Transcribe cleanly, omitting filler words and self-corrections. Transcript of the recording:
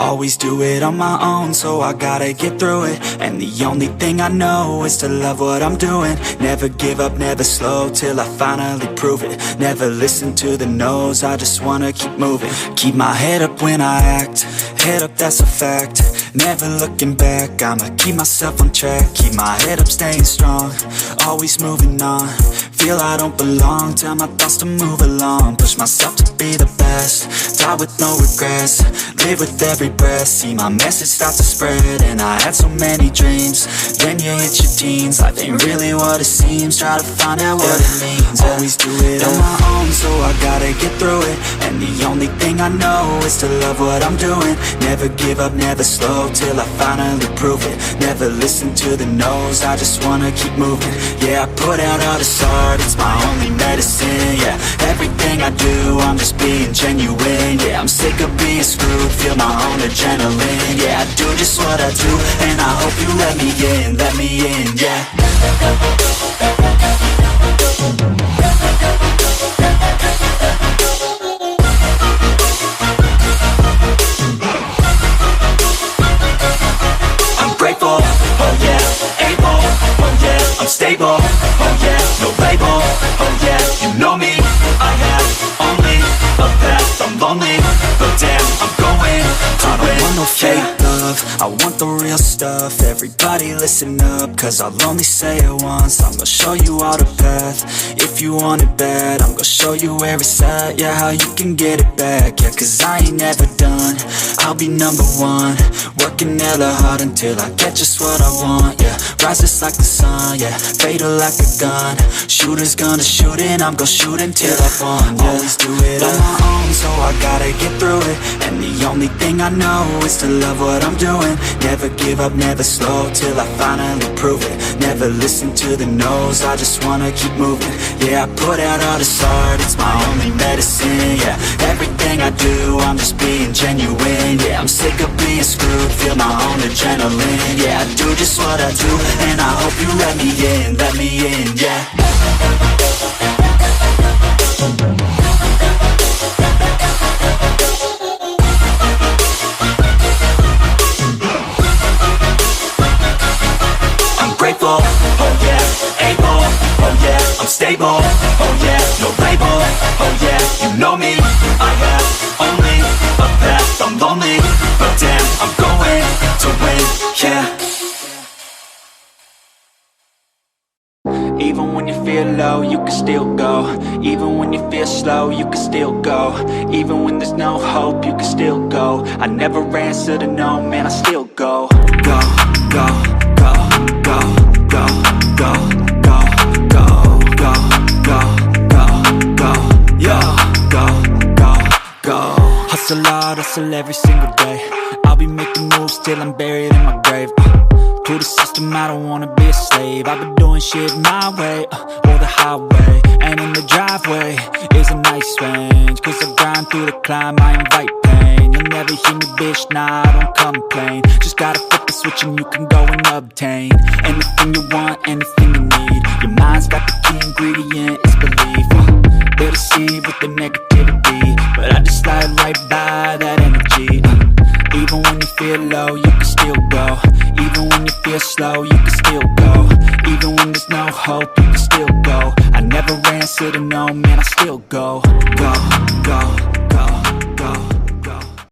Always do it on my own, so I gotta get through it. And the only thing I know is to love what I'm doing. Never give up, never slow, till I finally prove it. Never listen to the no's, I just wanna keep moving. Keep my head up when I act, head up, that's a fact. Never looking back, I'ma keep myself on track. Keep my head up, staying strong, always moving on. Feel I don't belong, tell my thoughts to move along. Push myself to be the best, die with no regrets. Live with every breath, see my message start to spread. And I had so many dreams, then you hit your teens. Life ain't really what it seems, try to find out what it means. Always do it on my own, so I gotta get through it. And the only thing I know is to love what I'm doing. Never give up, never slow, till I finally prove it. Never listen to the no's, I just wanna keep moving. Yeah, I put out all this art, it's my only medicine. Yeah, everything I do, I'm just being genuine. Yeah, I'm sick of being screwed, feel my own adrenaline. Yeah, I do just what I do, and I hope you let me in, yeah. I'm grateful, oh yeah, able, oh yeah, I'm stable, oh yeah, no label, oh yeah, you know me, I have only a path, I'm lonely, but damn, I'm going to win. I don't want no fake love, I want the real stuff. Everybody listen up, cause I'll only say it once. I'm gonna show you all the path, if you want it bad. I'm gonna show you where it's at, yeah, how you can get it back. Yeah, cause I ain't never done, I'll be number one. Working hella hard until I get just what I want, yeah. Rises like the sun, yeah, fatal like a gun. Shooters gonna shoot and I'm gonna shoot until I won, yeah. Always do it on my own, so I gotta get through it. And the only thing I know is to love what I'm doing. Never give up, never slow, till I finally prove it. Never listen to the no's, I just wanna keep moving. Yeah, I put out all this art, it's my only medicine. Yeah, everything I do, I'm just being genuine. Yeah, I'm sick of being screwed, feel my own adrenaline. Yeah, I do just what I do, and I hope you let me in, yeah. I'm grateful, oh yeah, able, oh yeah, I'm stable, oh yeah, no label, oh yeah, you know me, I have only a path, I'm lonely, but damn, I'm going to win, yeah. Even when you feel low, you can still go. Even when you feel slow, you can still go. Even when there's no hope, you can still go. I never answer to no, man, I still go. Go, go, go, go, go, go, go, go, go, go, go, go, yo, go, go, go. Hustle hard, hustle every single day. I'll be making moves till I'm buried in my grave. To the system, I don't wanna be a slave. I've been doing shit my way, or the highway. And in the driveway is a nice range, cause I grind through the climb, I invite pain. You'll never hear me, bitch, nah, I don't complain. Just gotta flip the switch and you can go and obtain anything you want, anything you need. Your mind's got the key ingredient, it's belief. They'll deceive with the negativity, but I just slide right by that energy. Even when you feel low, you can still go. Even when you feel slow, you can still go. Even when there's no hope, you can still go. I never answer to no, man, I still go. Go.